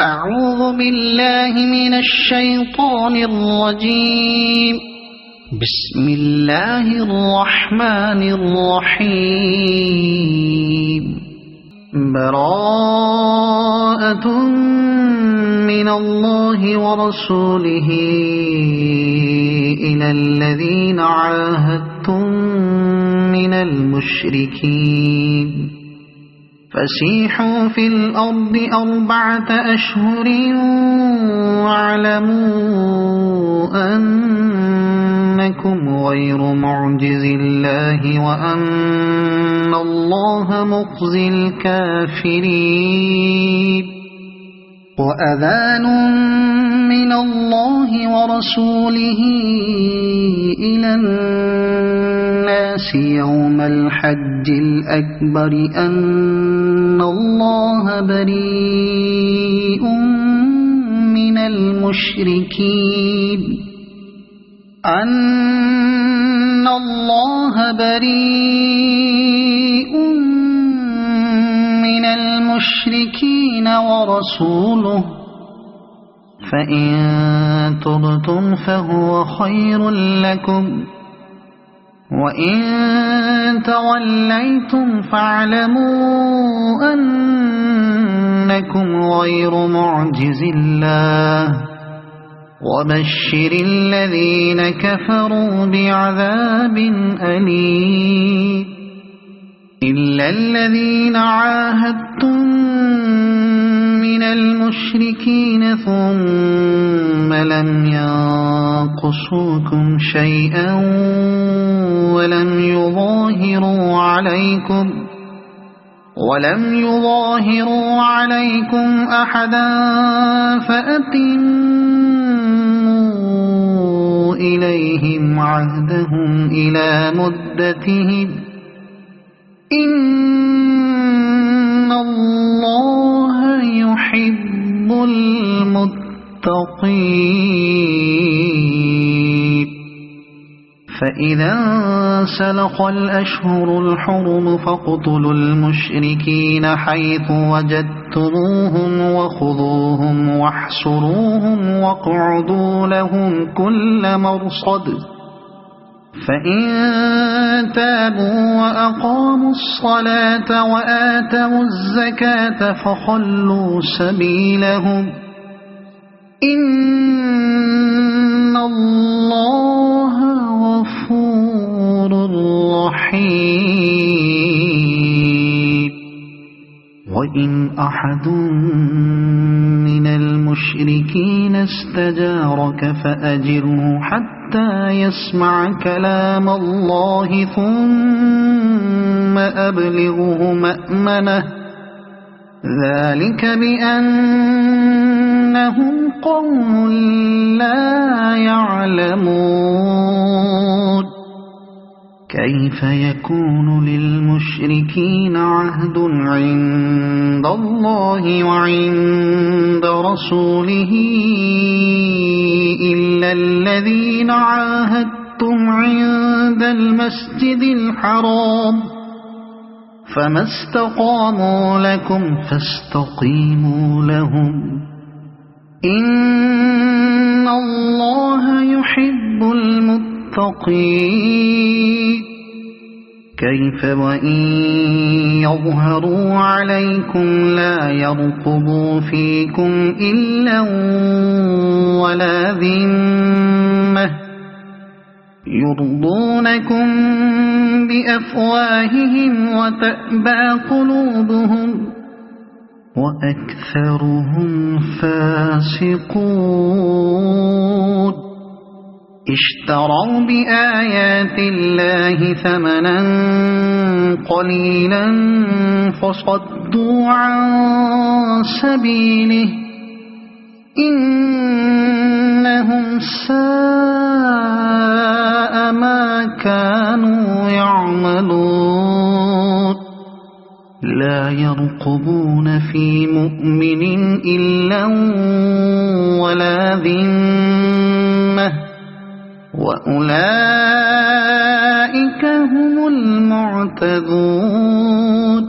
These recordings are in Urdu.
أعوذ بالله من الشيطان الرجيم. بسم الله الرحمن الرحيم. براءة من الله ورسوله إلى الذين عاهدتم من المشركين فسيحوا في الأرض 4 أشهر واعلموا أنكم غير معجز الله وأن الله مخزي الكافرين. وأذان من الله ورسوله إلى الناس يوم الحج الأكبر أن الله بريء من المشركين ورسوله فإن تبتم فهو خير لكم وإن توليتم فاعلموا أنكم غير معجز الله وبشر الذين كفروا بعذاب أليم. إلا الذين عاهدتم من المشركين ثم لم ينقصوكم شيئا ولم يظاهروا عليكم أحدا فأتموا إليهم عهدهم إلى مدتهم إن الله يحب المتقين. فإذا انسلخ الأشهر الحرم فاقتلوا المشركين حيث وجدتموهم وخذوهم واحصروهم واقعدوا لهم كل مرصد. فإن تابوا وأقاموا الصلاة وآتوا الزكاة فخلوا سبيلهم إن الله غفور رحيم. وإن أحد من المشركين استجارك فأجره حتى يسمع كلام الله ثم أبلغه مأمنه ذلك بأنهم قوم لا يعلمون. كيف يكون للمشركين عهد عند الله وعند رسوله إلا الذين عاهدتم عند المسجد الحرام فما استقاموا لكم فاستقيموا لهم إن الله يحب المتقين. كيف وإن يظهروا عليكم لا يرقبوا فيكم إلا ولا ذمة يرضونكم بأفواههم وتأبى قلوبهم وأكثرهم فاسقون. اشتروا بآيات الله ثمنا قليلا فصدوا عن سبيله إنهم ساء ما كانوا يعملون. لا يرقبون في مؤمن إلا ولا ذمة وأولئك هم المعتدون.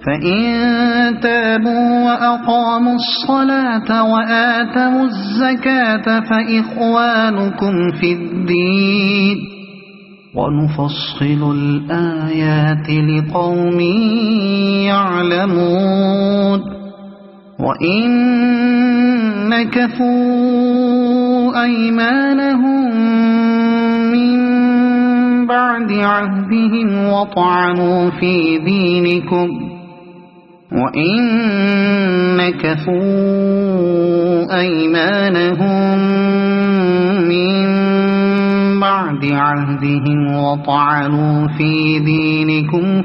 فإن تابوا وأقاموا الصلاة وآتوا الزكاة فإخوانكم في الدين ونفصل الآيات لقوم يعلمون وإن نكثوا أيمانهم من بعد عهدهم وطعنوا في دينكم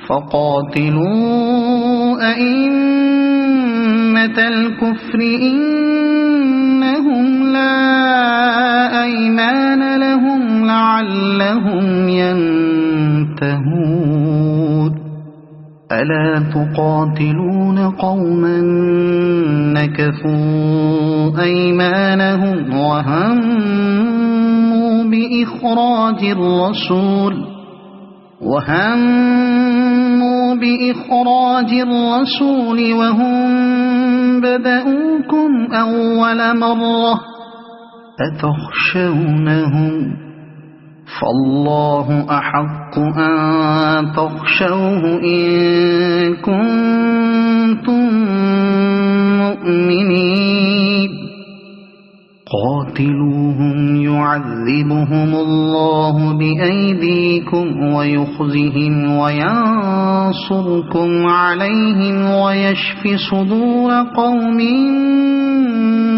فقاتلوا أئمة الكفر إنهم لا أيمان لهم لعلهم ينتهون ألا تقاتلون قوما نكثوا أيمانهم وهموا بإخراج الرسول وهم بدأوكم أول مرة أتخشونهم فالله أحق أن تخشوه إن كنتم مؤمنين قاتلوهم يعذبهم الله بأيديكم ويخزهم وينصركم عليهم ويشف صدور قوم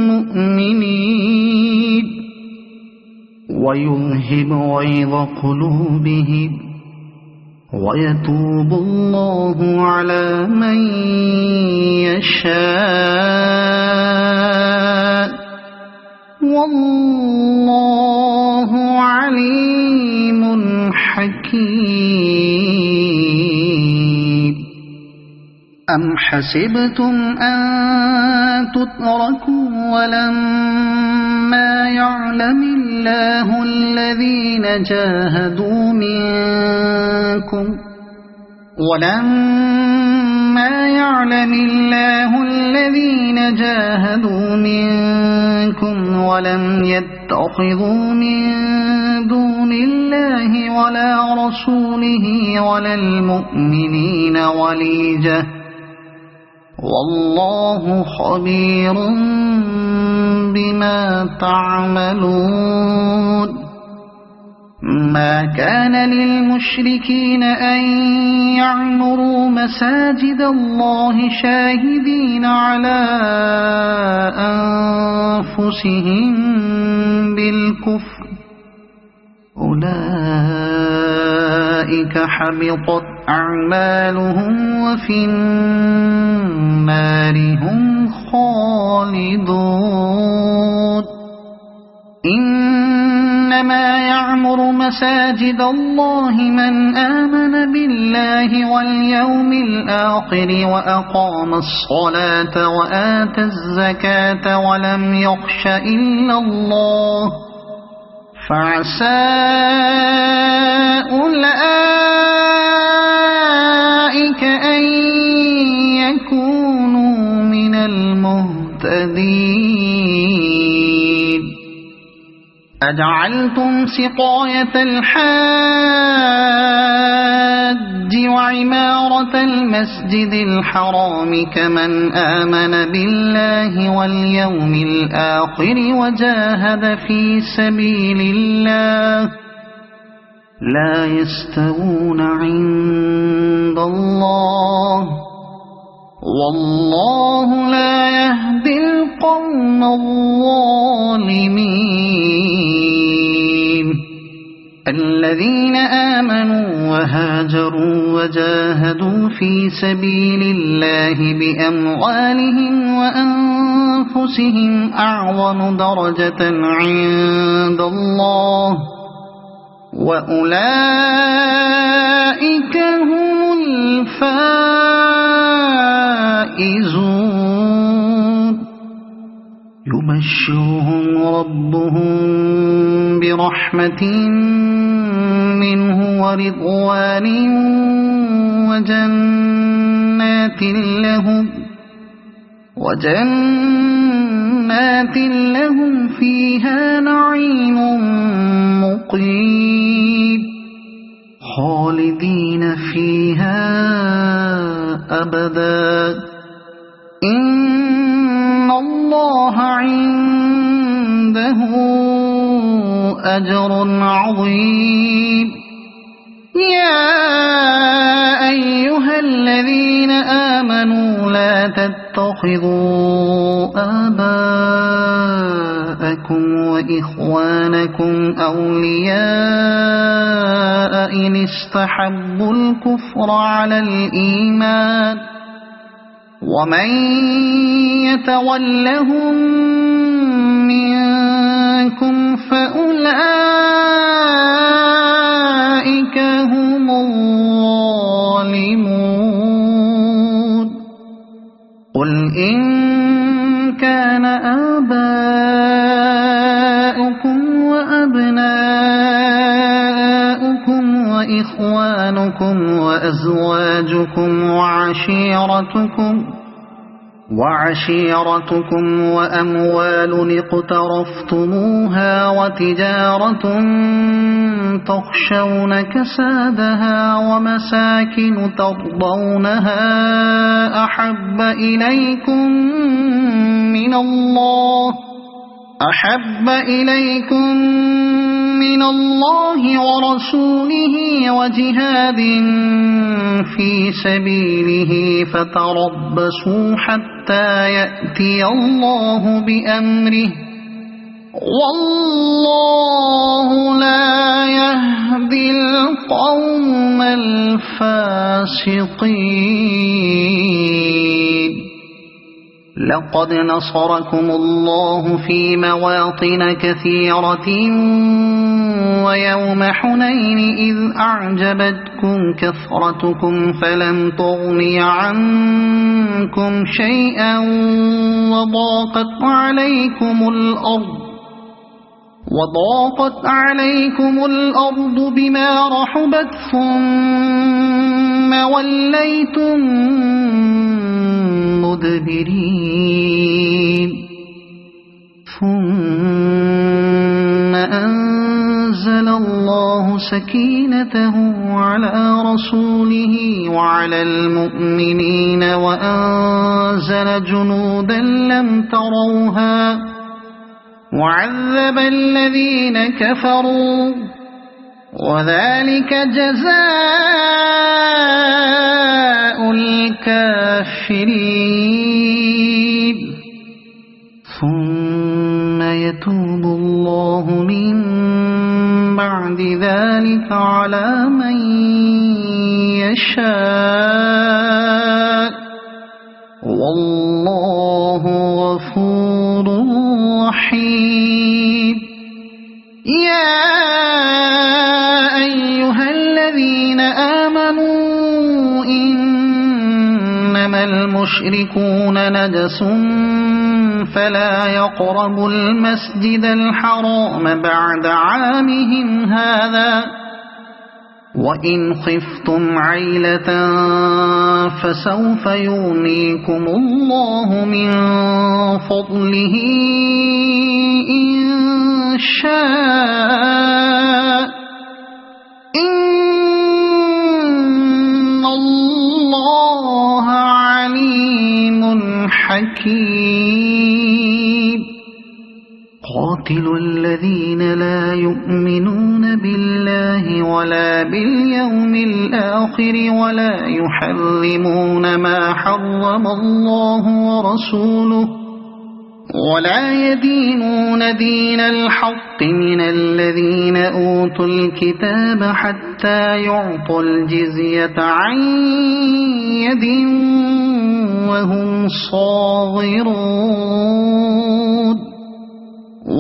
مؤمنين ويذهب غيظ قلوبهم ويتوب الله على من يشاء والله عليم حكيم أم حسبتم أن تتركوا ولما يعلم الله الذين جاهدوا منكم ولم يتخذوا من دون الله ولا رسوله ولا المؤمنين وليجة والله خبير بما تعملون ما كان للمشركين أن يعمروا مساجد الله شاهدين على أنفسهم بالكفر أولئك حبطت أعمالهم وفي النار هم خالدون إنما يعمر مساجد الله من آمن بالله واليوم الآخر وأقام الصلاة وآتى الزكاة ولم يخش إلا الله فعسى أولئك أن يكونوا من المهتدين أجعلتم سقاية الحاج وعمارة المسجد الحرام كمن آمن بالله واليوم الآخر وجاهد في سبيل الله لا يستوون عند الله والله لا يهدي القوم الظالمين الذين آمنوا وهاجروا وجاهدوا في سبيل الله بأموالهم وأنفسهم أعظم درجة عند الله وأولئك هم الفائزون يبشرهم ربهم برحمة منه ورضوان وجنات لهم فيها نعيم مقيم خالدين فيها أبدا إن الله عنده أجر عظيم يا أيها الذين آمنوا لا تتخذوا آباءكم وإخوانكم أولياء إن استحبوا الكفر على الإيمان ومن يتولهم منكم فأولئك هم الظالمون قل إن كان آباؤكم وأبناؤكم وإخوانكم وأزواجكم وعشيرتكم وأموال اقترفتموها وتجارة تخشون كسادها ومساكن ترضونها أحب إليكم من الله ورسوله وجهاد في سبيله فتربصوا حتى يأتي الله بأمره والله لا يهدي القوم الفاسقين لقد نصركم الله في مواطن كثيرة ويوم حنين إذ أعجبتكم كثرتكم فلم تغن عنكم شيئا وضاقت عليكم الأرض بما رحبت ثم وليتم مدبرين ثم أنزل الله سكينته على رسوله وعلى المؤمنين وأنزل جنودا لم تروها وعذب الذين كفروا وذلك جزاء الكافرين ثم يتوب الله من بعد ذلك على من يشاء والله غفور رحيم يا أيها الذين آمنوا إنما المشركون نجس فلا يقربوا المسجد الحرام بعد عامهم هذا وإن خفتم عيلة فسوف يغنيكم الله من فضله إن شاء إن الله عليم حكيم قاتلوا الذين لا يؤمنون بالله ولا باليوم الآخر ولا يحرمون ما حرم الله ورسوله ولا يدينون دين الحق من الذين أوتوا الكتاب حتى يعطوا الجزية عن يد وهم صاغرون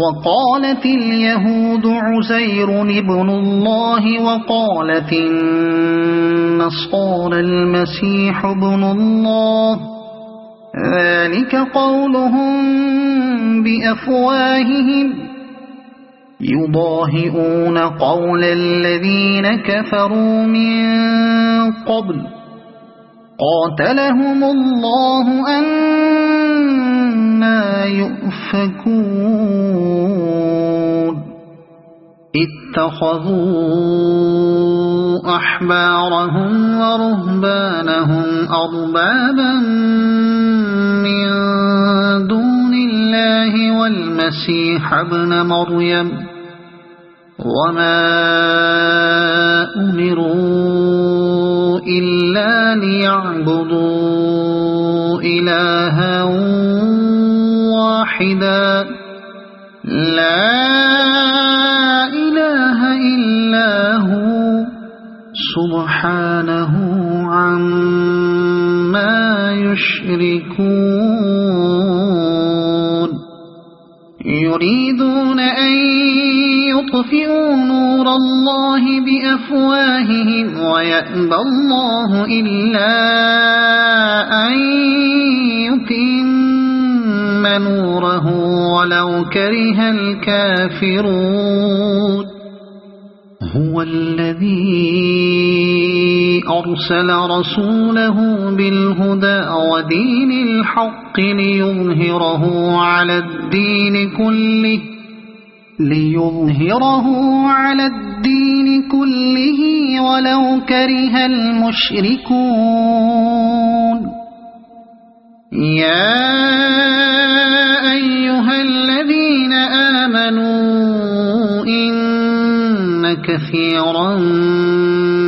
وقالت اليهود عزير ابن الله وقالت النصارى المسيح ابن الله ذلك قولهم بأفواههم يضاهئون قول الذين كفروا من قبل قاتلهم الله أنى يؤفكون اتخذوا أحبارهم ورهبانهم أربابا من دون الله والمسيح ابن مريم وما أمروا إلا ليعبدوا إلها واحدا لا إله إلا هو سبحانه عما يشركون يريدون أن يطفئوا نور الله بأفواههم ويأبى الله إلا أن يتم نوره ولو كره الكافرون هو الذي أرسل رسوله بالهدى ودين الحق ليظهره على الدين كله ولو كره المشركون يا أيها الذين آمنوا إن كثيرا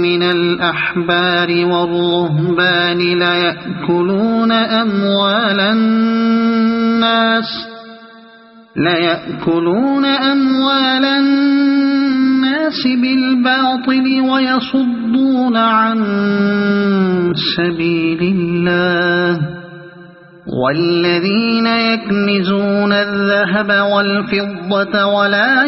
من الأحبار والرهبان ليأكلون أموال الناس بالباطل ويصدون عن سبيل الله والذين يكنزون الذهب والفضة ولا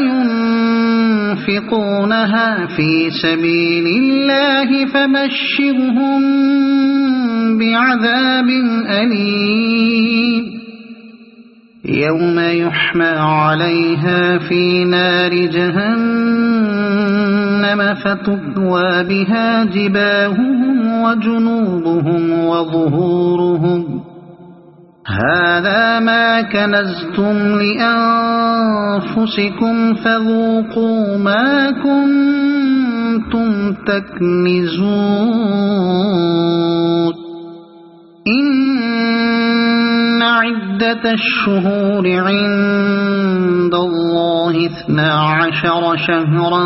ينفقونها في سبيل الله فبشرهم بعذاب أليم يوم يحمى عليها في نار جهنم فتكوى بها جباههم وجنوبهم وظهورهم هذا ما كنزتم لأنفسكم فذوقوا ما كنتم تكنزون إن عدة الشهور عند الله 12 شهرا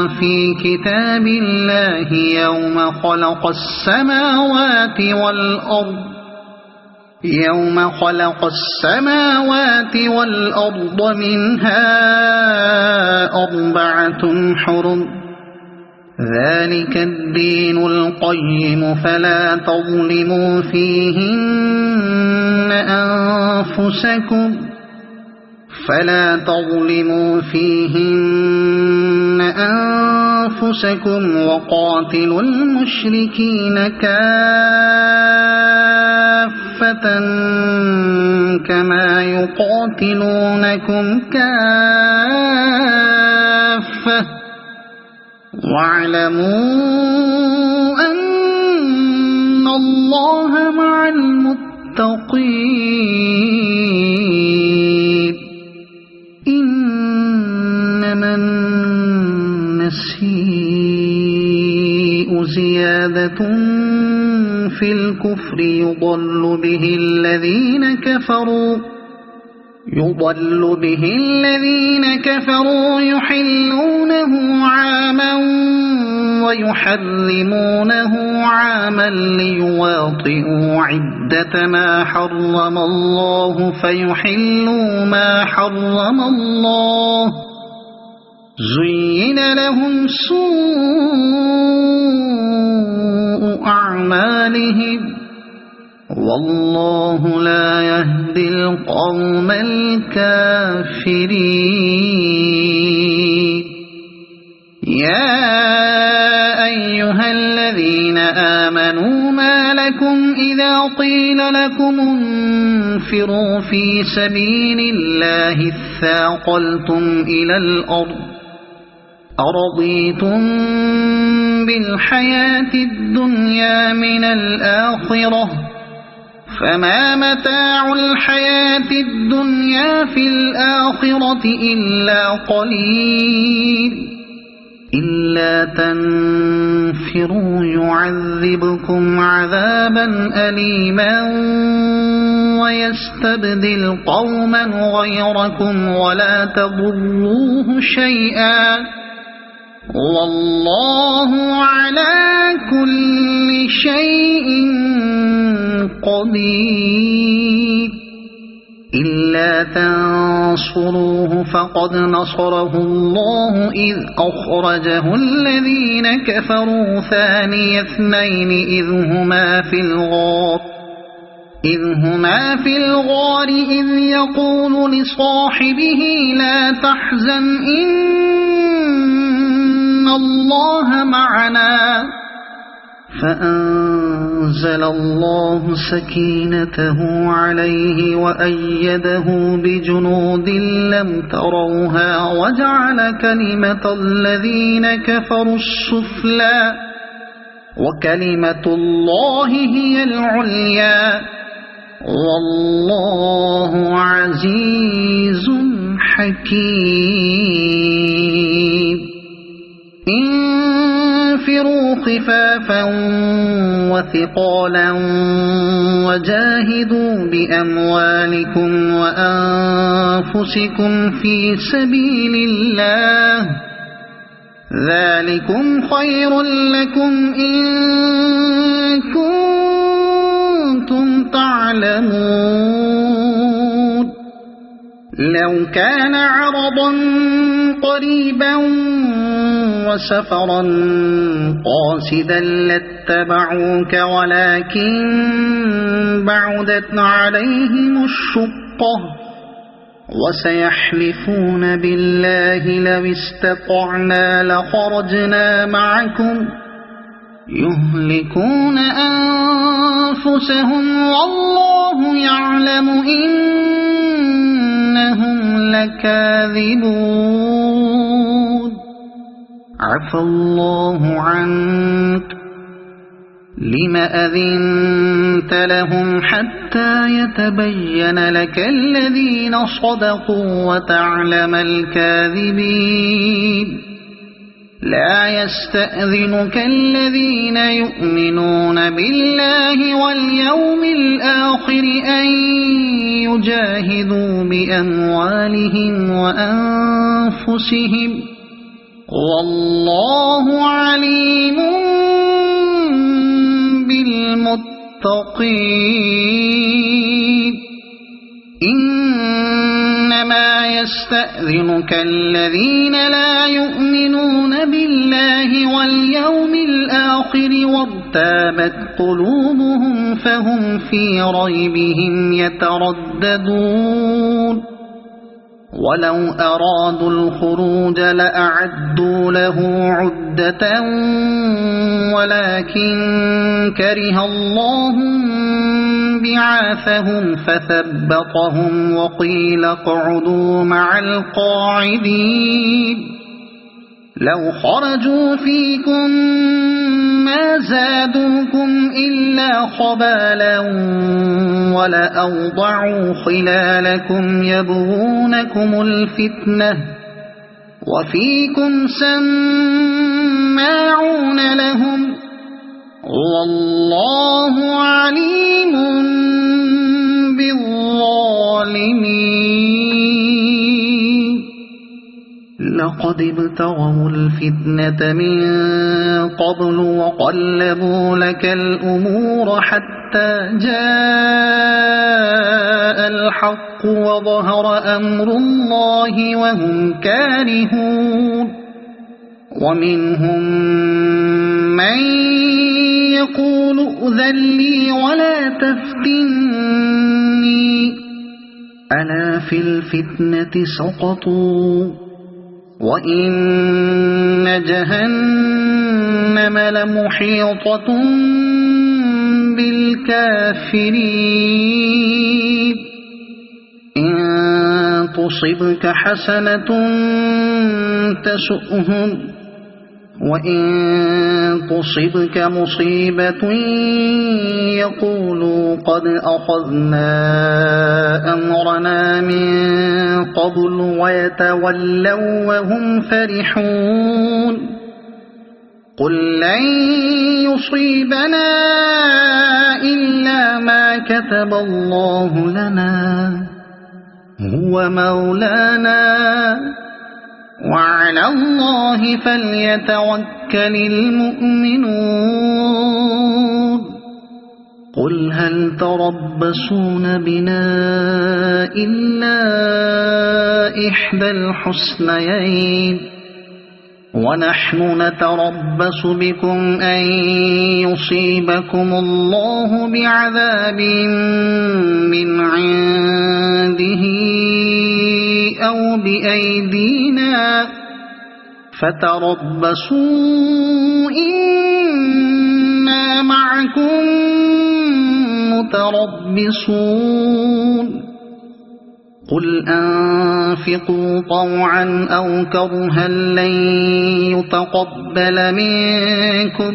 في كتاب الله يوم خلق السماوات والأرض منها 4 حرم ذلك الدين القيم فلا تظلموا فيهن أنفسكم وقاتلوا المشركين كافة كما يقاتلونكم كافة واعلموا أن الله مع المتقين إنما النسيء زيادة في الكفر يضل به الذين كفروا يحلونه عاما ويحرمونه عاما ليواطئوا عدة ما حرم الله فيحلوا ما حرم الله زين لهم سوء أعمالهم والله لا يهدي القوم الكافرين يا أيها الذين آمنوا ما لكم إذا قيل لكم انفروا في سبيل الله اثاقلتم إلى الأرض أرضيتم بالحياة الدنيا من الآخرة فما متاع الحياة الدنيا في الآخرة إلا قليل إلا تنفروا يعذبكم عذابا أليما ويستبدل قوما غيركم ولا تضروه شيئا والله على كل شيء قدير إلا تنصروه فقد نصره الله إذ أخرجه الذين كفروا ثاني اثنين إذ هما في الغار إذ يقول لصاحبه لا تحزن إن الله معنا فأنزل الله سكينته عليه وأيده بجنود لم تروها وجعل كلمة الذين كفروا السفلى وكلمة الله هي العليا والله عزيز حكيم انفروا خفافا وثقالا وجاهدوا بأموالكم وأنفسكم في سبيل الله ذلكم خير لكم إن كنتم تعلمون لو كان عرضا قريبا وسفرا قاصدا لاتبعوك ولكن بعدت عليهم الشقة وسيحلفون بالله لو استطعنا لخرجنا معكم يهلكون أنفسهم والله يعلم إنهم لكاذبون عفى الله عنك لم أذنت لهم حتى يتبين لك الذين صدقوا وتعلم الكاذبين لا يستأذنك الذين يؤمنون بالله واليوم الآخر أن يجاهدوا بأموالهم وأنفسهم والله عليم بالمتقين إنما يستأذنك الذين لا يؤمنون بالله واليوم الآخر وارتابت قلوبهم فهم في ريبهم يترددون ولو أرادوا الخروج لأعدوا له عدة ولكن كره الله بعاثهم فثبطهم وقيل اقعدوا مع القاعدين لو خرجوا فيكم ما زادوكم إلا خبالا ولأوضعوا خلالكم يبغونكم الفتنة وفيكم سماعون لهم والله عليم بالظالمين لقد ابتغوا الفتنة من قبل وقلبوا لك الأمور حتى جاء الحق وظهر أمر الله وهم كارهون ومنهم من يقول ائذن لي ولا تفتني ألا في الفتنة سقطوا وإن جهنم لمحيطة بالكافرين إن تصبك حسنة تسؤهم وإن تصبك مصيبة يقولوا قد أخذنا أمرنا من قبل ويتولوا وهم فرحون قل لن يصيبنا إلا ما كتب الله لنا هو مولانا وعلى الله فليتوكل المؤمنون قل هل تربصون بنا إلا إحدى الحسنيين ونحن نتربص بكم أن يصيبكم الله بعذاب من عنده أو بأيدينا فتربصوا إنا معكم متربصون قل أنفقوا طوعا أو كرها لن يتقبل منكم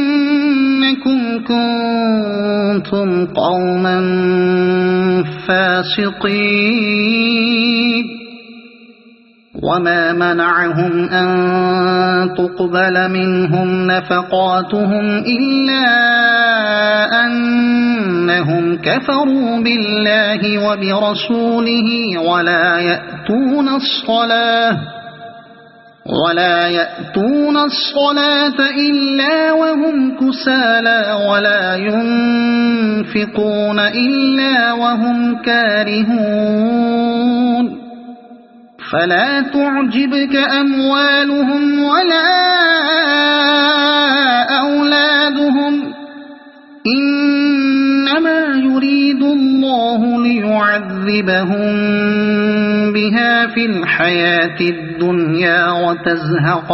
إنكم كنتم قوما فاسقين وما منعهم أن تقبل منهم نفقاتهم إلا أنهم كفروا بالله وبرسوله ولا يأتون الصلاة إلا وهم كسالى ولا ينفقون إلا وهم كارهون فلا تعجبك أموالهم ولا أولادهم إنما يريد الله ليعذبهم بها في الحياة الدنيا وتزهق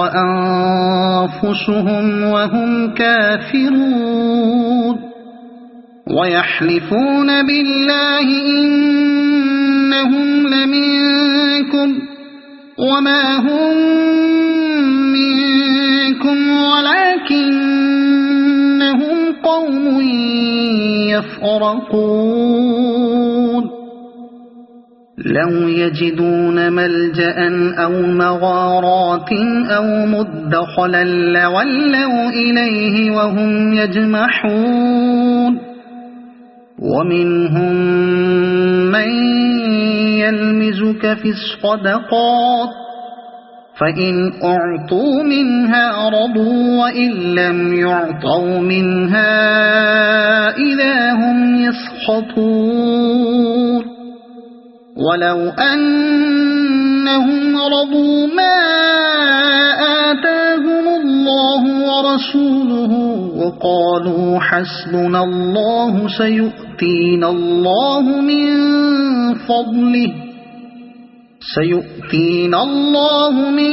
أنفسهم وهم كافرون ويحلفون بالله إنهم لمنكم وما هم منكم ولكنهم قوم يفرقون لو يجدون ملجأ أو مغارات أو مدخلا لولوا إليه وهم يجمحون ومنهم من يلمزك في الصدقات فإن أعطوا منها رضوا وإن لم يعطوا منها إذا هم يسخطون ولو أنهم رضوا ما آتاهم الله ورسوله وقالوا حسبنا الله سيؤتينا الله من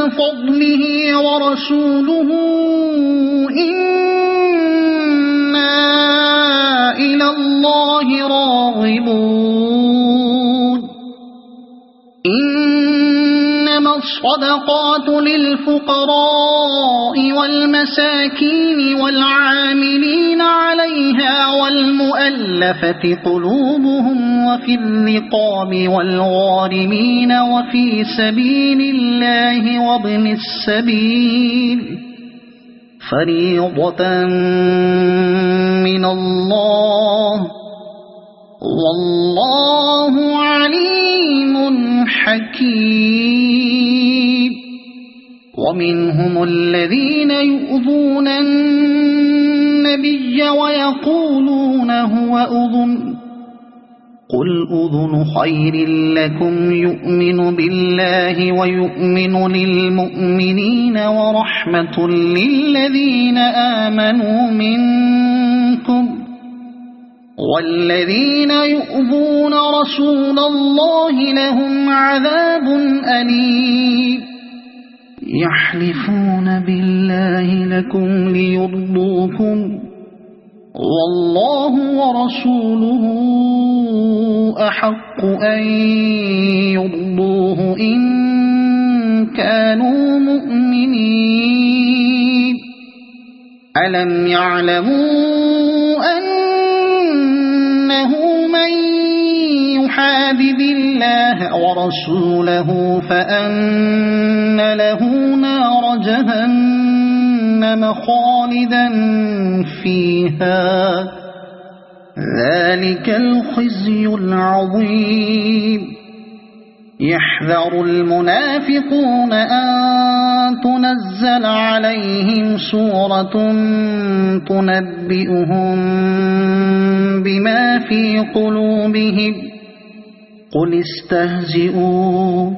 فضله ورسوله إنا إلى الله راغبون إنما الصدقات للفقراء والمساكين والعاملين عليها والمؤلفة قلوبهم وفي الرقاب والغارمين وفي سبيل الله وابن السبيل فريضة من الله والله عليم حكيم ومنهم الذين يؤذون النبي ويقولون هو أذن قل أذن خير لكم يؤمن بالله ويؤمن للمؤمنين ورحمة للذين آمنوا منكم والذين يؤذون رسول الله لهم عذاب أليم يحلفون بالله لكم ليرضوكم والله ورسوله أحق أن يرضوه إن كانوا مؤمنين ألم يعلموا أنه من يحادد الله ورسوله فأن له نار جهنم خالدا فيها ذلك الخزي العظيم يحذر المنافقون أن تنزل عليهم سورة تنبئهم بما في قلوبهم قل استهزئوا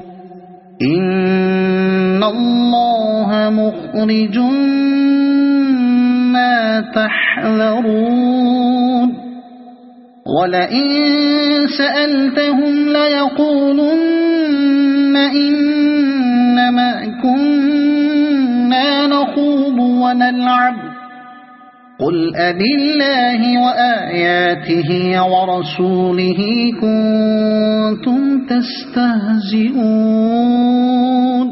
إن الله مخرج ما تحذرون ولئن سألتهم ليقولن إنما كنا نخوض ونلعب قل أبالله وآياته ورسوله كنتم تستهزئون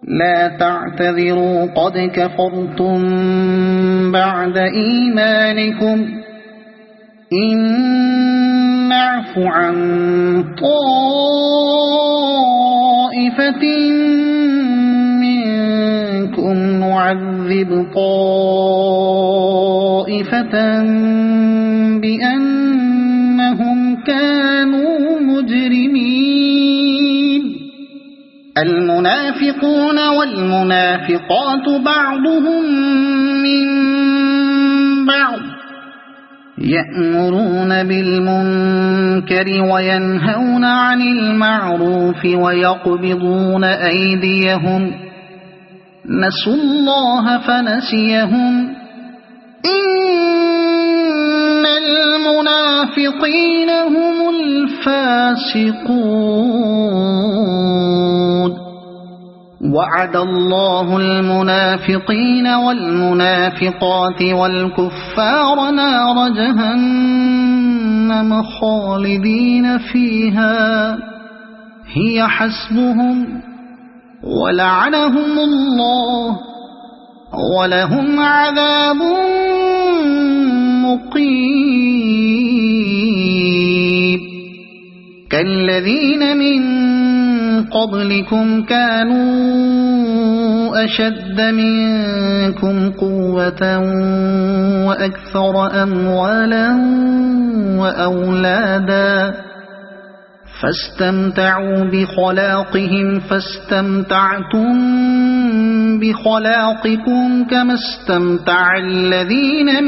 لا تعتذروا قد كفرتم بعد إيمانكم إن نعف عن طائفة منكم نعذب طائفة بأنهم كانوا مجرمين المنافقون والمنافقات بعضهم من بعض يأمرون بالمنكر وينهون عن المعروف ويقبضون أيديهم نسوا الله فنسيهم إن المنافقين هم الفاسقون وعد الله المنافقين والمنافقات والكفار نار جهنم خالدين فيها هي حسبهم ولعنهم الله ولهم عذاب مقيم كالذين من قبلكم كانوا أشد منكم قوة وأكثر أموالا وأولادا فاستمتعوا بخلاقهم فاستمتعتم بخلاقكم كما استمتع الذين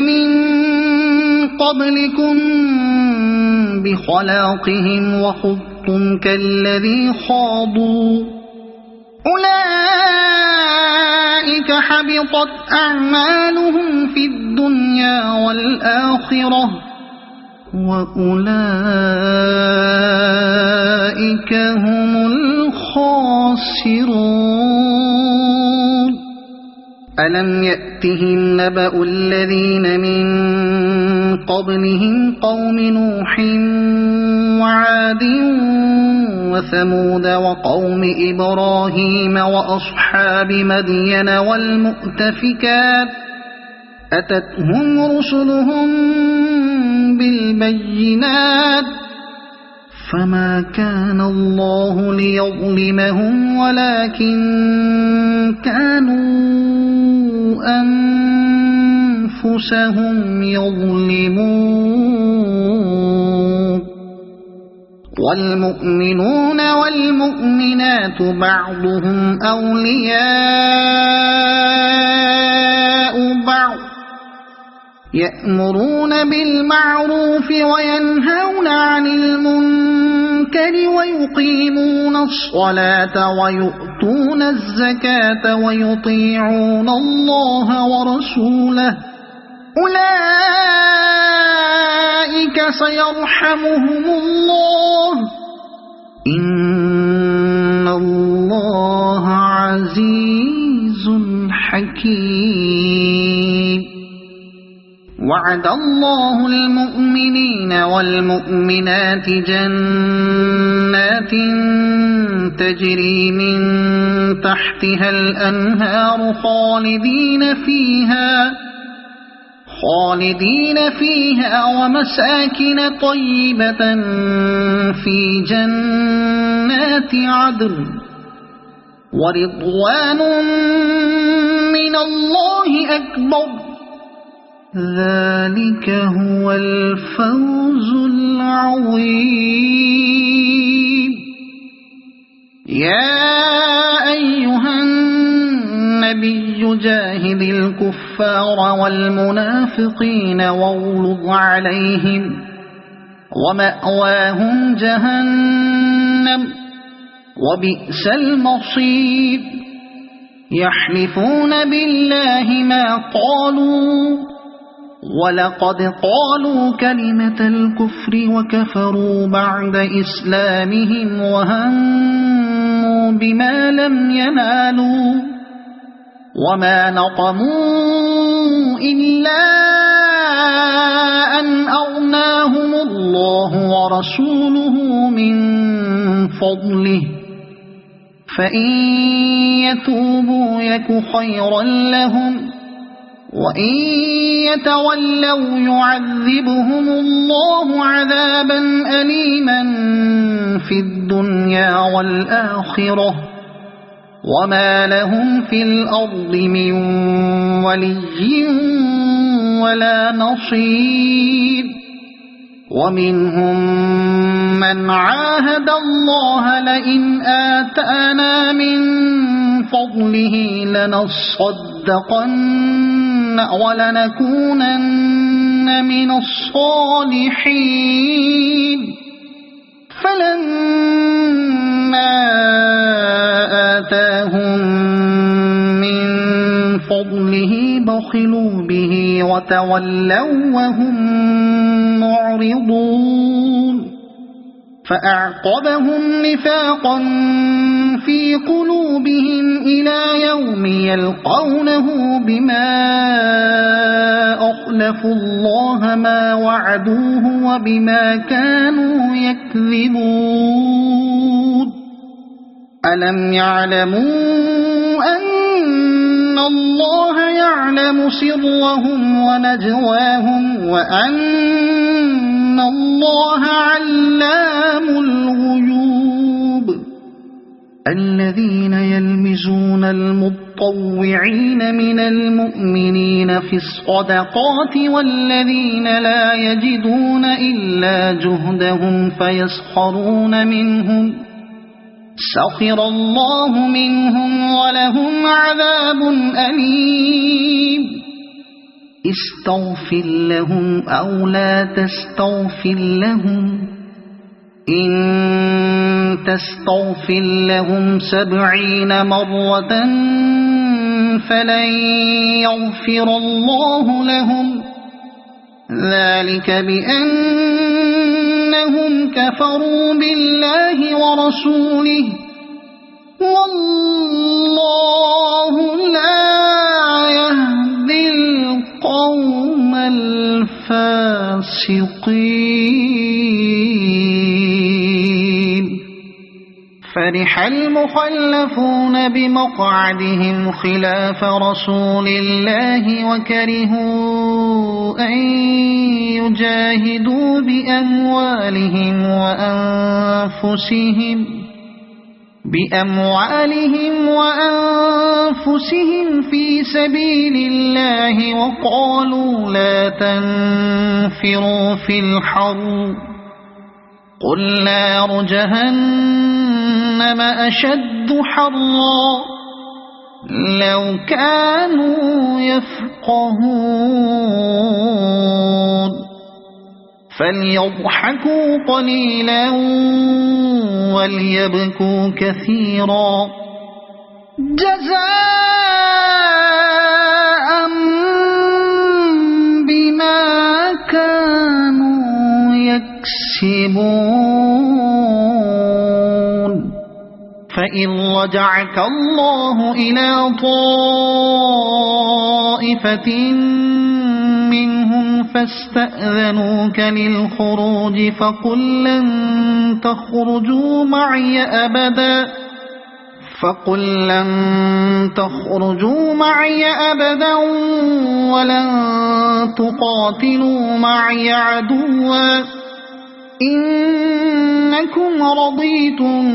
من قبلكم بخلاقهم وخضتم كالذي خاضوا أولئك حبطت أعمالهم في الدنيا والآخرة وأولئك هم الخاسرون ألم يأتهم نبأ الذين من قبلهم قوم نوح وعاد وثمود وقوم إبراهيم وأصحاب مدين والمؤتفكات أتتهم رسلهم بالبينات فما كان الله ليظلمهم ولكن كانوا أنفسهم يظلمون والمؤمنون والمؤمنات بعضهم أولياء بعض يأمرون بالمعروف وينهون عن المنكر ويقيمون الصلاة ويؤتون الزكاة ويطيعون الله ورسوله أولئك سيرحمهم الله إن الله عزيز وعد الله المؤمنين والمؤمنات جنات تجري من تحتها الأنهار خالدين فيها ومساكن طيبة في جنات عدن ورضوان من الله أكبر ذلك هو الفوز العظيم. يا أيها النبي جاهد الكفار والمنافقين واغلظ عليهم ومأواهم جهنم وبئس المصير. يحلفون بالله ما قالوا ولقد قالوا كلمة الكفر وكفروا بعد إسلامهم وهموا بما لم ينالوا وما نقموا إلا أن أغناهم الله ورسوله من فضله فإن يتوبوا يك خيرا لهم وإن يتولوا يعذبهم الله عذابا أليما في الدنيا والآخرة وما لهم في الأرض من ولي ولا نصير. ومنهم من عاهد الله لئن آتانا من فضله لنصدقن ولنكونن من الصالحين فلما آتاهم من فضله بخلوا به وتولوا وهم معرضون. فأعقبهم نفاقا في قلوبهم إلى يوم يلقونه بما أخلفوا الله ما وعدوه وبما كانوا يكذبون. ألم يعلموا أن الله يعلم سرهم ونجواهم وأن الله علام الغيوب. الذين يلمزون المطوعين من المؤمنين في الصدقات والذين لا يجدون إلا جهدهم فيسخرون منهم سخر الله منهم ولهم عذاب أليم. استغفر لهم أو لا تستغفر لهم إن تستغفر لهم 70 مرة فلن يغفر الله لهم ذلك بأنهم كفروا بالله ورسوله والله لا يهدي القوم الفاسقين. فرح المخلفون بمقعدهم خلاف رسول الله وكرهوا أن يجاهدوا بأموالهم وأنفسهم في سبيل الله وقالوا لا تنفروا في الحر قل نار جهنم أشد حرا لو كانوا يفقهون. فليضحكوا قليلا وليبكوا كثيرا جزاء بما كانوا يكسبون. فإن رجعك الله إلى طائفة منهم فاستأذنوك للخروج فقل لن تخرجوا معي أبدا ولن تقاتلوا معي عدوا إنكم رضيتم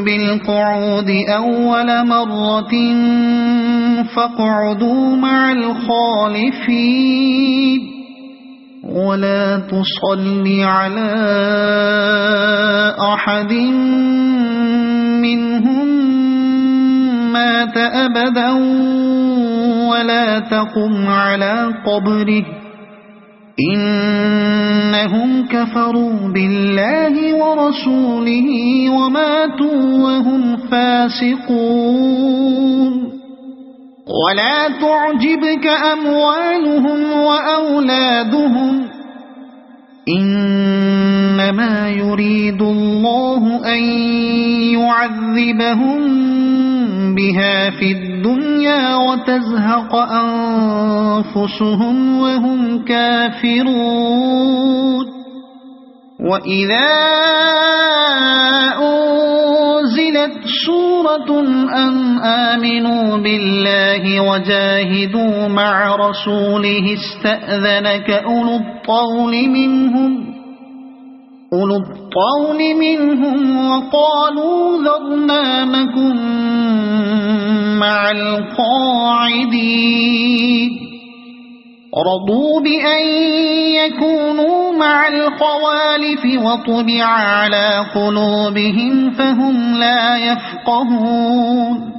بالقعود أول مرة فاقعدوا مع الخالفين ولا تصل على أحد منهم مات أبدا ولا تقم على قبره إنهم كفروا بالله ورسوله وماتوا وهم فاسقون ولا تعجبك أموالهم وأولادهم إنما يريد الله أن يعذبهم بها في الدنيا وتزهق أنفسهم وهم كافرون وإذا أنزلت سورة أن آمنوا بالله وجاهدوا مع رسوله استأذنك أولو الطول منهم وقالوا ذرنا نكن مع القاعدين رضوا بأن يكونوا مع الخوالف وطبع على قلوبهم فهم لا يفقهون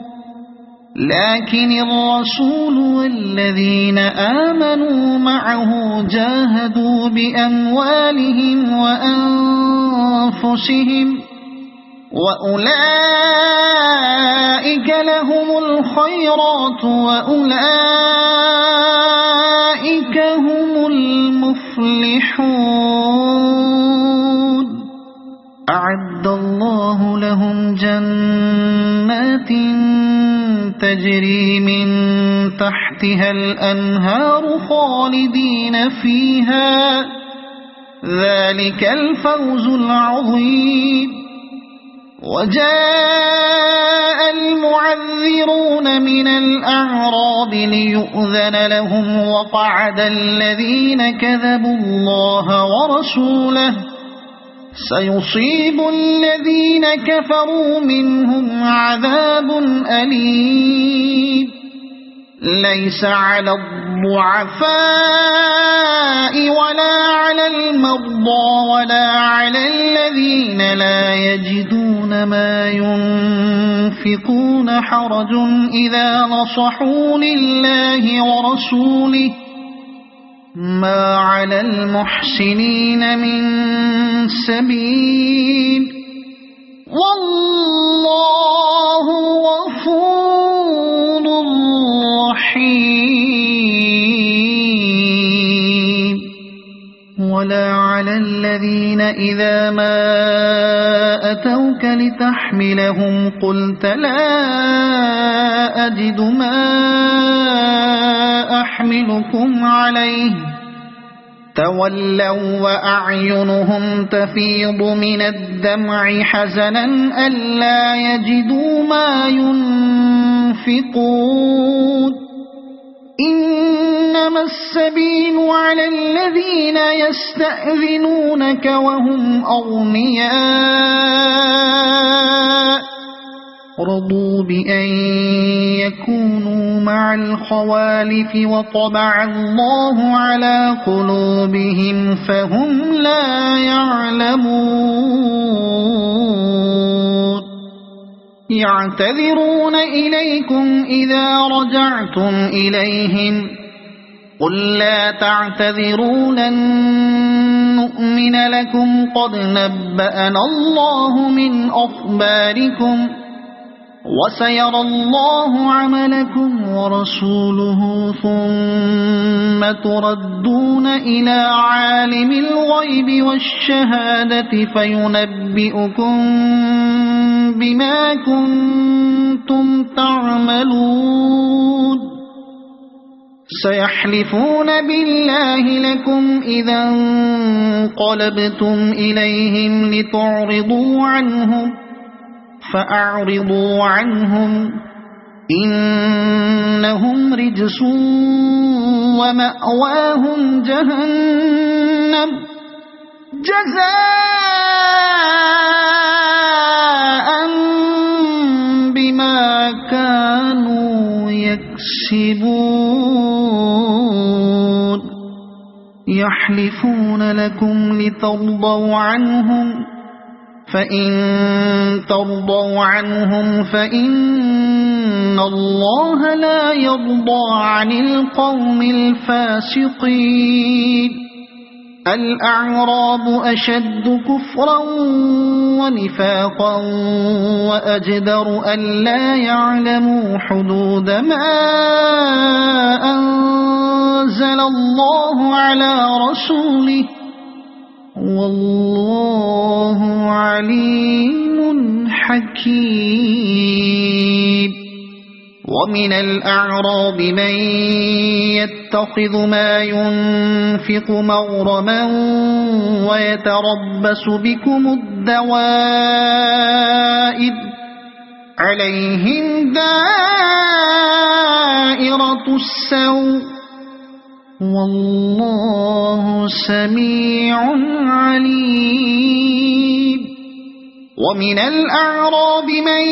لكن الرسول والذين آمنوا معه جاهدوا بأموالهم وأنفسهم وأولئك لهم الخيرات وأولئك هم المفلحون أعد الله لهم جنات تجري من تحتها الأنهار خالدين فيها ذلك الفوز العظيم وجاء المعذرون من الأعراب ليؤذن لهم وقعد الذين كذبوا الله ورسوله سيصيب الذين كفروا منهم عذاب أليم ليس على الضعفاء ولا على المرضى ولا على الذين لا يجدون ما ينفقون حرج إذا نصحوا لله ورسوله ما على المحسنين من سبيل والله غفور رحيم ولا على الذين إذا ما أتوك لتحملهم قلت لا أجد ما أحملكم عليه تولوا وأعينهم تفيض من الدمع حزنا ألا يجدوا ما ينفقون إنما السبيل على الذين يستأذنونك وهم أغنياء رضوا بأن يكونوا مع الخوالف وطبع الله على قلوبهم فهم لا يعلمون يعتذرون إليكم إذا رجعتم إليهم قل لا تعتذروا لن نؤمن لكم قد نبأنا الله من أخباركم وسيرى الله عملكم ورسوله ثم تردون إلى عالم الغيب والشهادة فينبئكم بما كنتم تعملون سيحلفون بالله لكم إذا انقلبتم إليهم لتعرضوا عنهم فأعرضوا عنهم إنهم رجس ومأواهم جهنم جزاء بما كانوا يكسبون يحلفون لكم لترضوا عنهم فإن ترضوا عنهم فإن الله لا يرضى عن القوم الفاسقين الأعراب أشد كفرا ونفاقا وأجدر ألا يعلموا حدود ما أنزل الله على رسوله والله عليم حكيم ومن الأعراب من يتخذ ما ينفق مغرما ويتربص بكم الدوائر عليهم دائرة السوء والله سميع عليم ومن الأعراب من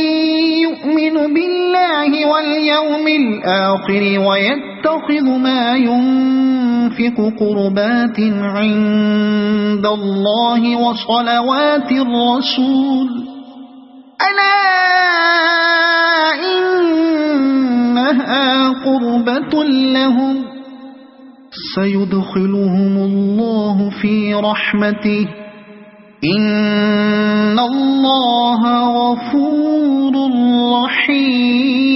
يؤمن بالله واليوم الآخر ويتخذ ما ينفق قربات عند الله وصلوات الرسول ألا إنها قربة لهم سيدخلهم الله في رحمته إن الله غفور رحيم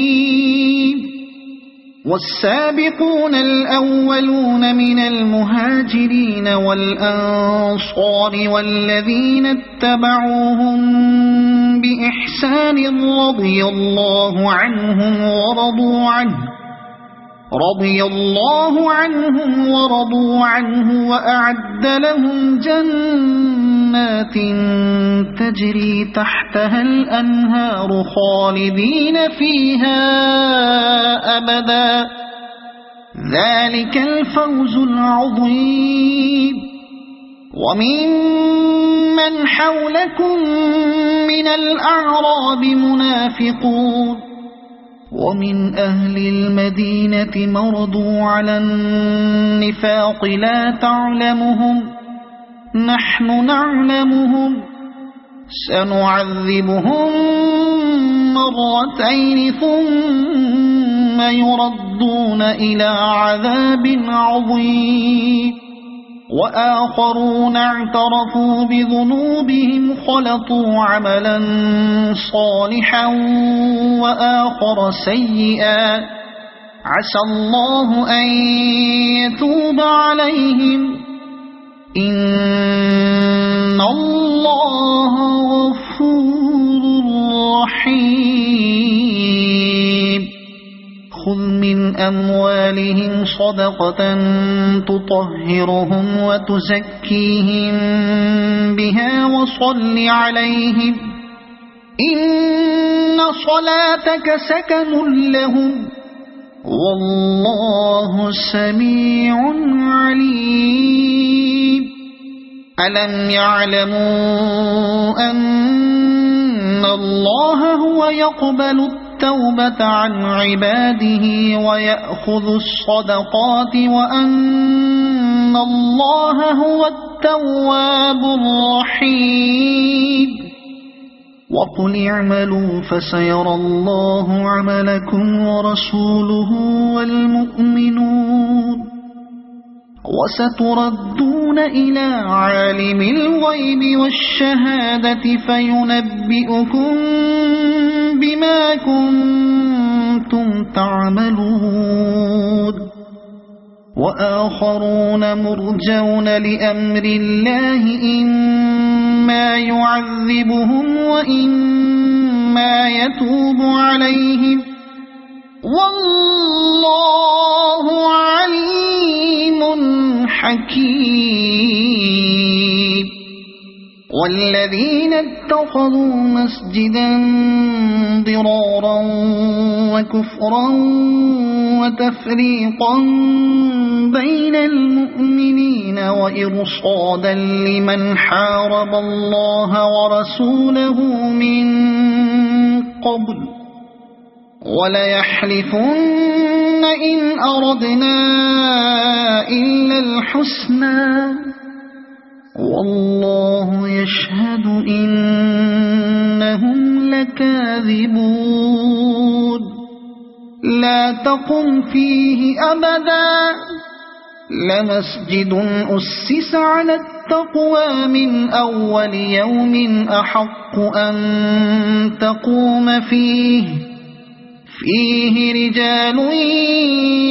والسابقون الأولون من المهاجرين والأنصار والذين اتبعوهم بإحسان رضي الله عنهم ورضوا عنه وأعد لهم جنات تجري تحتها الأنهار خالدين فيها أبدا ذلك الفوز العظيم وممن حولكم من الأعراب منافقون ومن أهل المدينة مرضوا على النفاق لا تعلمهم نحن نعلمهم سنعذبهم مرتين ثم يردون إلى عذاب عظيم وآخرون اعترفوا بذنوبهم خلطوا عملا صالحا وآخر سيئا عسى الله أن يتوب عليهم إن الله غفور رحيم خذ من أموالهم صدقة تطهرهم وتزكيهم بها وصل عليهم إن صلاتك سكن لهم والله سميع عليم ألم يعلموا أن الله هو يقبل التوبة عن عباده ويأخذ الصدقات وأن الله هو التواب الرحيم وقل اعملوا فسيرى الله عملكم ورسوله والمؤمنون وستردون إلى عالم الغيب والشهادة فينبئكم بما كنتم تعملون وآخرون مرجون لأمر الله إما يعذبهم وإما يتوب عليهم والله عليم حكيم والذين اتخذوا مسجدا ضرارا وكفرا وتفريقا بين المؤمنين وإرصادا لمن حارب الله ورسوله من قبل وليحلفن إن أردنا إلا الحسنى والله يشهد إنهم لكاذبون لا تقم فيه أبدا لمسجد أسس على التقوى من أول يوم أحق أن تقوم فيه رجال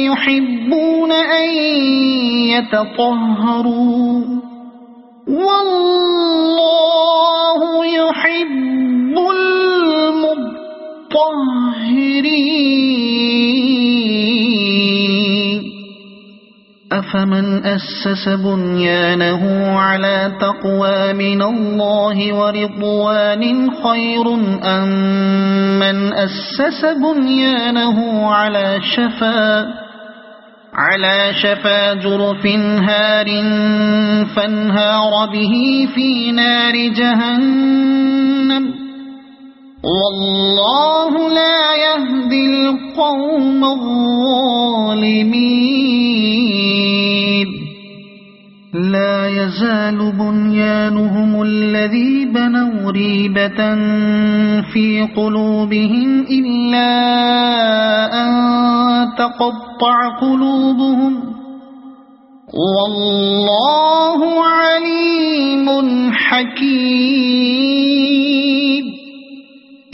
يحبون أن يتطهروا والله يحب المطهرين أفمن أسس بنيانه على تقوى من الله ورضوان خير أم من أسس بنيانه على شفا جرف هار فانهار به في نار جهنم والله لا يهدي القوم الظالمين لا يزال بنيانهم الذي بنوا ريبة في قلوبهم إلا أن تقطع قلوبهم والله عليم حكيم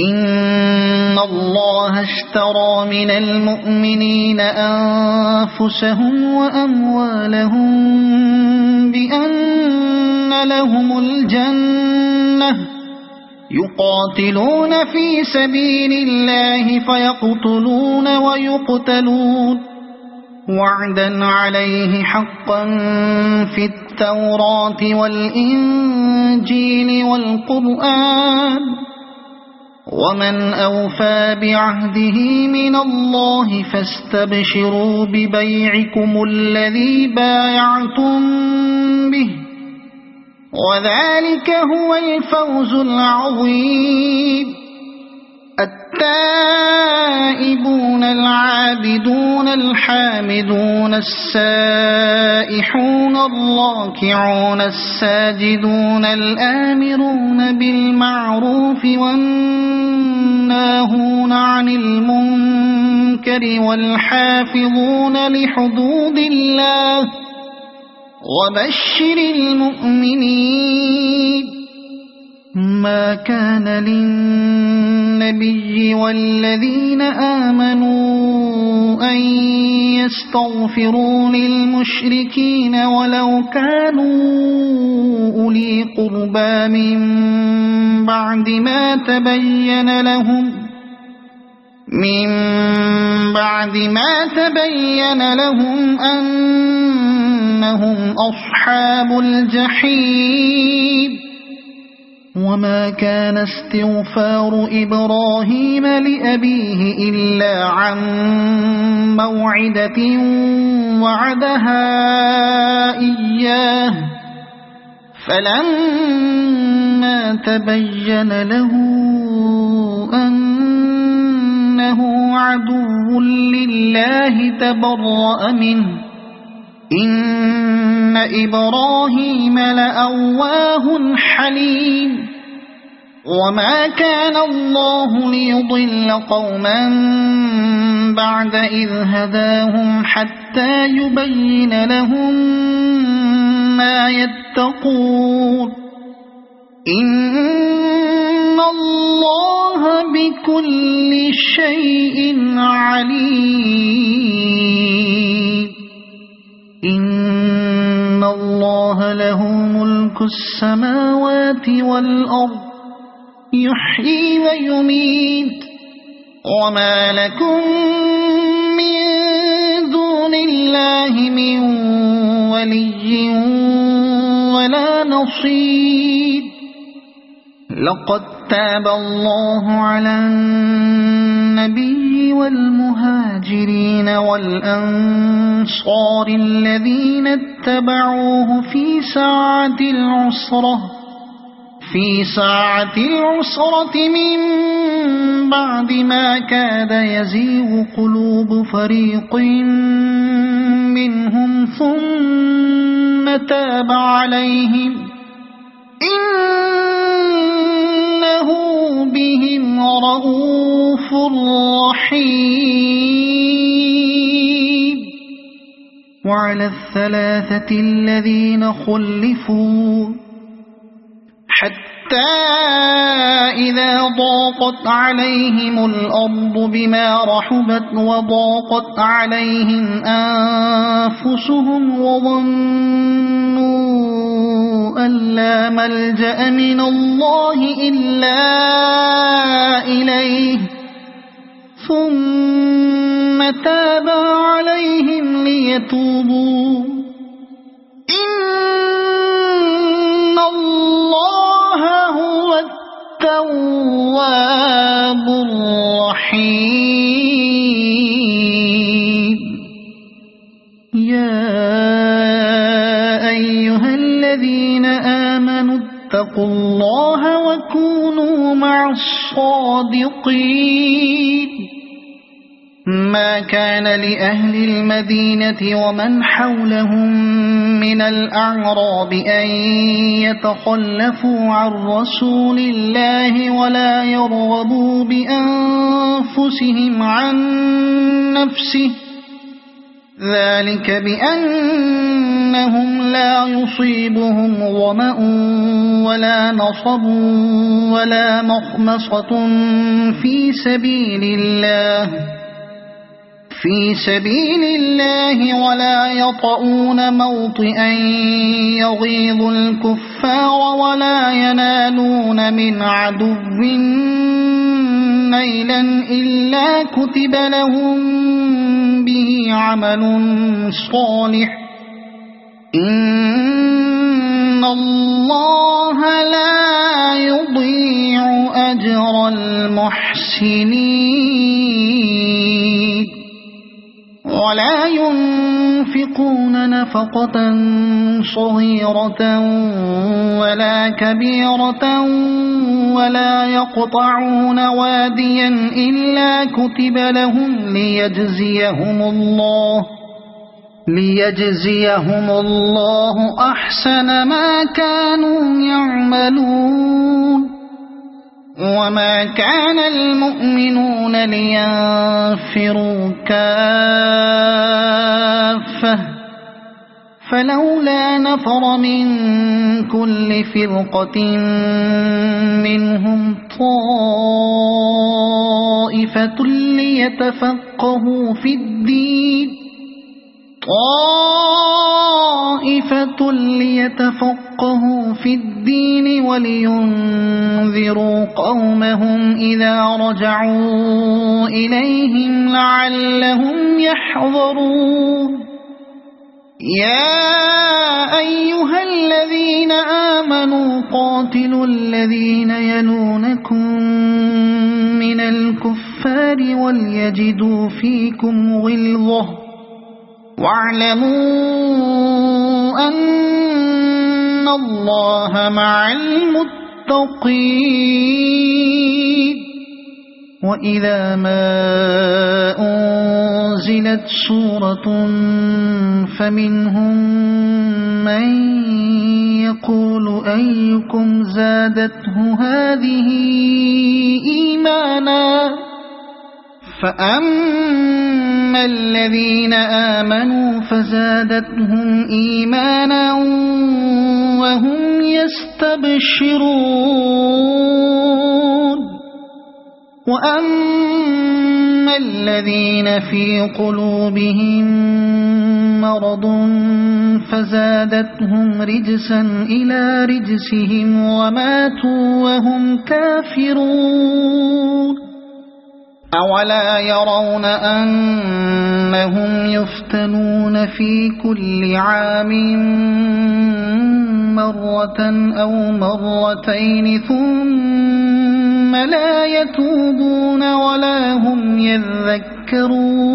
إن الله اشترى من المؤمنين أنفسهم وأموالهم بأن لهم الجنة يقاتلون في سبيل الله فيقتلون ويقتلون وعدا عليه حقا في التوراة والإنجيل والقرآن ومن أوفى بعهده من الله فاستبشروا ببيعكم الذي بايعتم به وذلك هو الفوز العظيم التائبون العابدون الحامدون السائحون الراكعون الساجدون الآمرون بالمعروف والناهون عن المنكر والحافظون لحدود الله وبشر المؤمنين ما كان للنبي والذين آمنوا أن يستغفروا للمشركين ولو كانوا أولي قربى من بعد ما تبين لهم أنهم أصحاب الجحيم وما كان استغفار إبراهيم لأبيه إلا عن موعدة وعدها إياه فلما تبين له أنه عدو لله تبرأ منه إن إبراهيم لأواه حليم وما كان الله ليضل قوما بعد إذ هداهم حتى يبين لهم ما يتقون إن الله بكل شيء عليم إن الله له ملك السماوات والأرض يحيي ويميت وما لكم لله من ولي ولا نصير لقد تاب الله على النبي والمهاجرين والأنصار الذين اتبعوه في ساعة العسرة من بعد ما كاد يزيغ قلوب فريق منهم ثم تاب عليهم إنه بهم رءوف رحيم. وعلى الثلاثة الذين خلفوا حتى إذا ضاقت عليهم الأرض بما رحبت وضاقت عليهم أنفسهم وظنوا أن لا ملجأ من الله إلا إليه ثم تاب عليهم ليتوبوا إن الله هو التواب الرحيم. يا أيها الذين آمنوا اتقوا الله وكونوا مع الصادقين. ما كان لأهل المدينة ومن حولهم من الأعراب أن يتخلفوا عن رسول الله ولا يرغبوا بأنفسهم عن نفسه ذلك بأنهم لا يصيبهم ظمأ ولا نصب ولا مخمصة في سبيل الله ولا يطؤون موطئا يغيظ الكفار ولا ينالون من عدو نيلا إلا كتب لهم به عمل صالح إن الله لا يضيع أجر المحسنين. ولا ينفقون نفقة صغيرة ولا كبيرة ولا يقطعون واديا إلا كتب لهم ليجزيهم الله أحسن ما كانوا يعملون. وما كان المؤمنون لينفروا كافة فلولا نفر من كل فرقة منهم طائفة ليتفقهوا في الدين ولينذروا قومهم إذا رجعوا إليهم لعلهم يحذرون. يا أيها الذين آمنوا قاتلوا الذين يلونكم من الكفار وليجدوا فيكم غلظة واعلموا أن الله مع المتقين. وإذا ما أنزلت سورة فمنهم من يقول أيكم زادته هذه إيمانا فأما الذين آمنوا فزادتهم إيمانا وهم يستبشرون. وأما الذين في قلوبهم مرض فزادتهم رجسا إلى رجسهم وماتوا وهم كافرون. أولا يرون أن أنهم يفتنون في كل عام مرة أو مرتين ثم لا يتوبون ولا هم يذكرون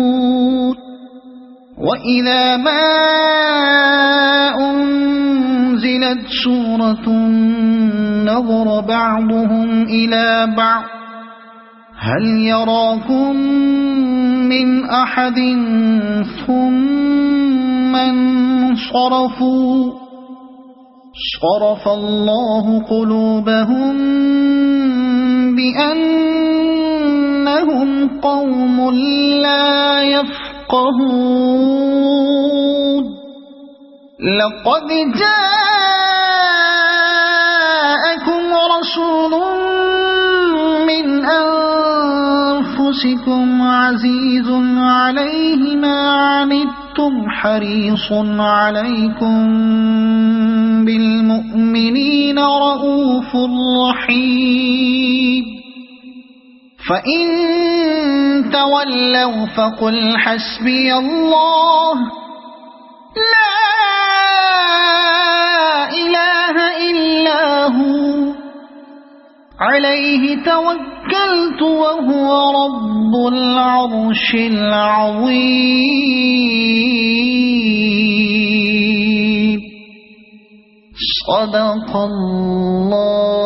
وإذا ما أنزلت سورة نظر بعضهم إلى بعض هل يراكم من أحد ثم انصرفوا صرف الله قلوبهم بأنهم قوم لا يفقهون لقد جاءكم رسول من أنفسكم عزيز عليه ما عنتم حريص عليكم بالمؤمنين رؤوف رحيم فإن تولوا فقل حسبي الله لا إله إلا هو عليه توكلت وهو رب العرش العظيم صدق الله